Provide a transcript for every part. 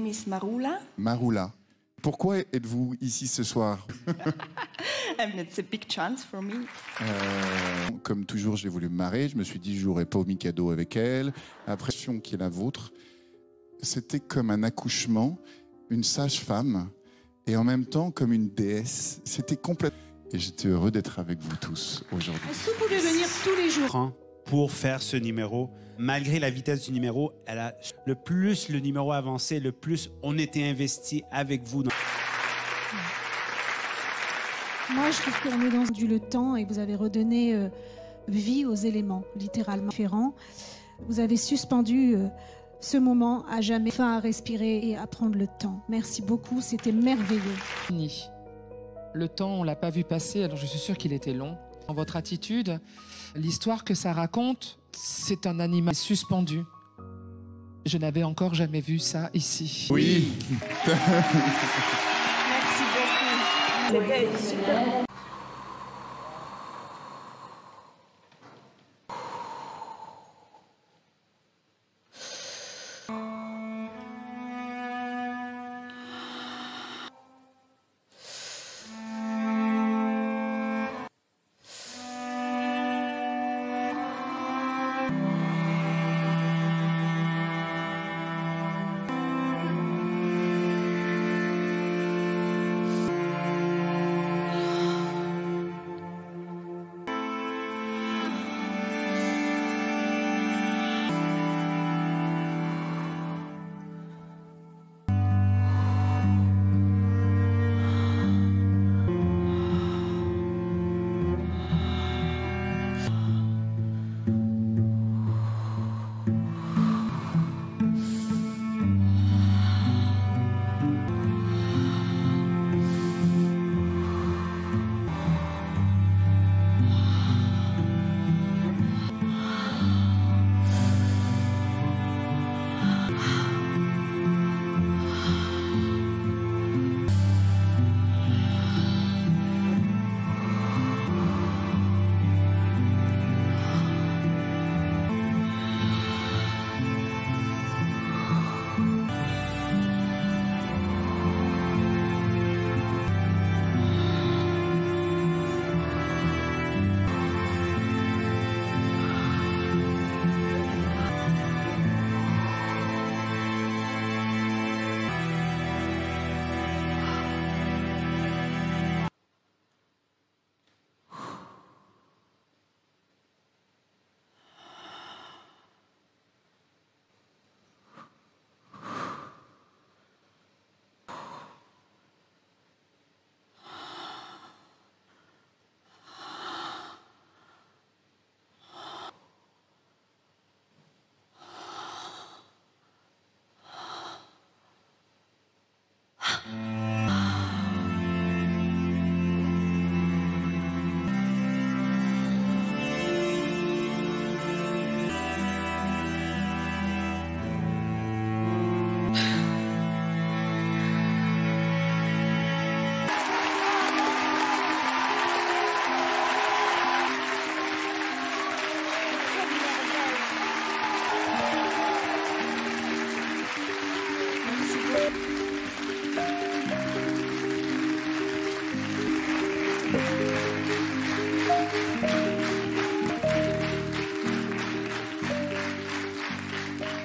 name is Marula. Marula. Pourquoi êtes-vous ici ce soir? It's a big chance for me. Comme toujours, j'ai voulu me marier. Je me suis dit, je jouerai pas au Mikado avec elle. Après, qui est la vôtre, c'était comme un accouchement, une sage-femme, et en même temps comme une déesse. C'était complètement... Et j'étais heureux d'être avec vous tous aujourd'hui. Est-ce que vous pouvez venir tous les jours pour faire ce numéro? Malgré la vitesse du numéro, elle a le plus le numéro avancé, le plus on était investi avec vous. Moi, je trouve qu'on est dans le temps et vous avez redonné vie aux éléments, littéralement différents. Vous avez suspendu ce moment à jamais, enfin à respirer et à prendre le temps. Merci beaucoup, c'était merveilleux. Le temps, on l'a pas vu passer, alors je suis sûre qu'il était long. Dans votre attitude, l'histoire que ça raconte, c'est un animal suspendu. Je n'avais encore jamais vu ça ici. Oui. Merci beaucoup. C'était super.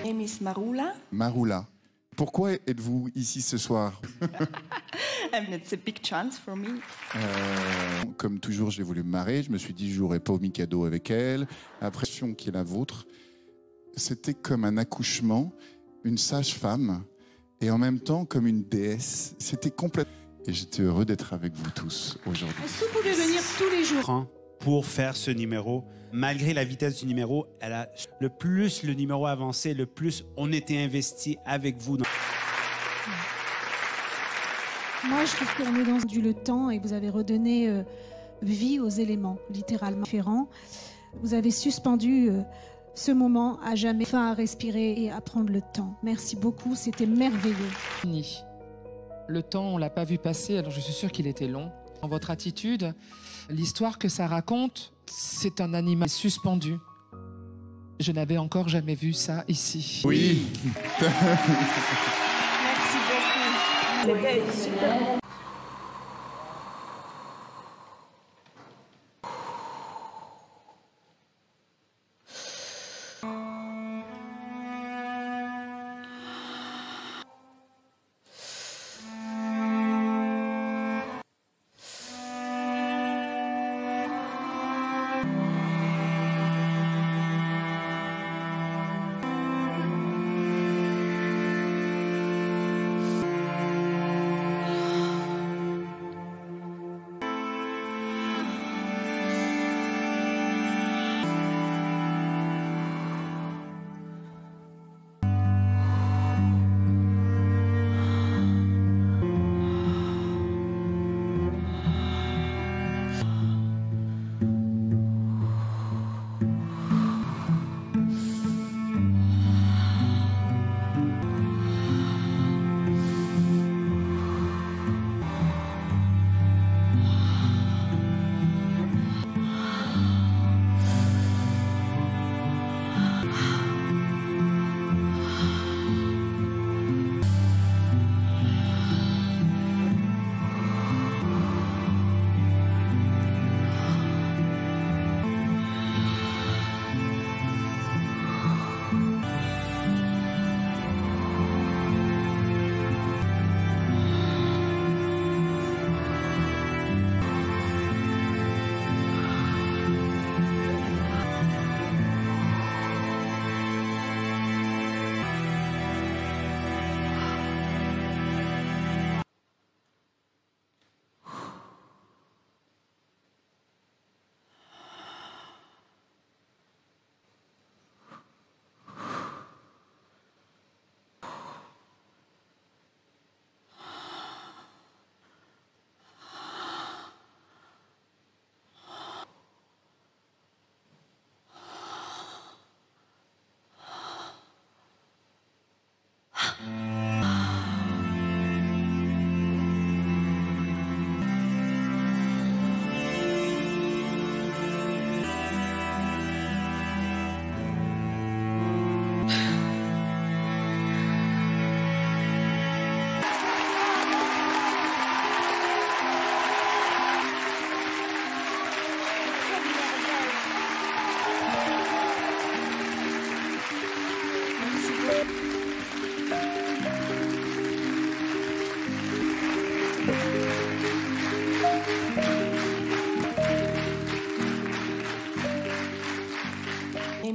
Name is Marula. Marula. Pourquoi êtes-vous ici ce soir? It's a big chance for me. Comme toujours, j'ai voulu me marier. Je me suis dit, je jouerai pas au Mikado avec elle. Après, qui est la vôtre, c'était comme un accouchement, une sage-femme, et en même temps comme une déesse. C'était complètement... Et j'étais heureux d'être avec vous tous aujourd'hui. Est-ce que vous pouvez venir tous les jours pour faire ce numéro? Malgré la vitesse du numéro, elle a le plus le numéro avancé, le plus on était investi avec vous. Moi, je trouve qu'on est dans le temps et vous avez redonné vie aux éléments, littéralement différents. Vous avez suspendu ce moment à jamais, enfin à respirer et à prendre le temps. Merci beaucoup, c'était merveilleux. Le temps, on l'a pas vu passer, alors je suis sûre qu'il était long. Dans votre attitude, l'histoire que ça raconte, c'est un animal suspendu. Je n'avais encore jamais vu ça ici. Oui. Merci beaucoup. C'était super.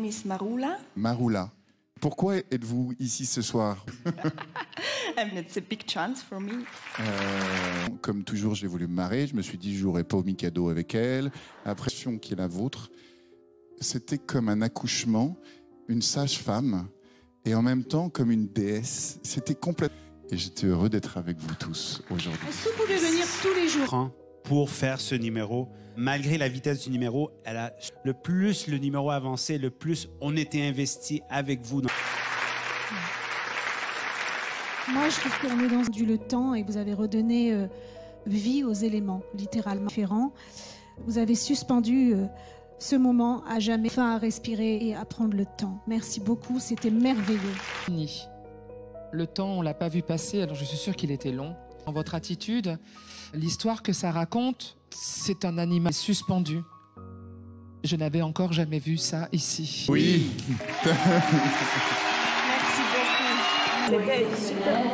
name is Marula. Marula. Pourquoi êtes-vous ici ce soir? And it's a big chance for me. Comme toujours, j'ai voulu me marier. Je me suis dit, je jouerai pas au Mikado avec elle. Après, qui est la vôtre, c'était comme un accouchement, une sage-femme, et en même temps comme une déesse. C'était complètement... Et j'étais heureux d'être avec vous tous aujourd'hui. Est-ce que vous pouvez venir tous les jours? Pour faire ce numéro, malgré la vitesse du numéro, elle a le plus le numéro avancé, le plus on était investi avec vous. Moi, je trouve qu'on est dans le temps et vous avez redonné vie aux éléments, littéralement différents. Vous avez suspendu ce moment à jamais, enfin à respirer et à prendre le temps. Merci beaucoup, c'était merveilleux. Fini. Le temps, on l'a pas vu passer, alors je suis sûre qu'il était long. Dans votre attitude, l'histoire que ça raconte, c'est un animal suspendu. Je n'avais encore jamais vu ça ici. Oui. Merci beaucoup. C'était super.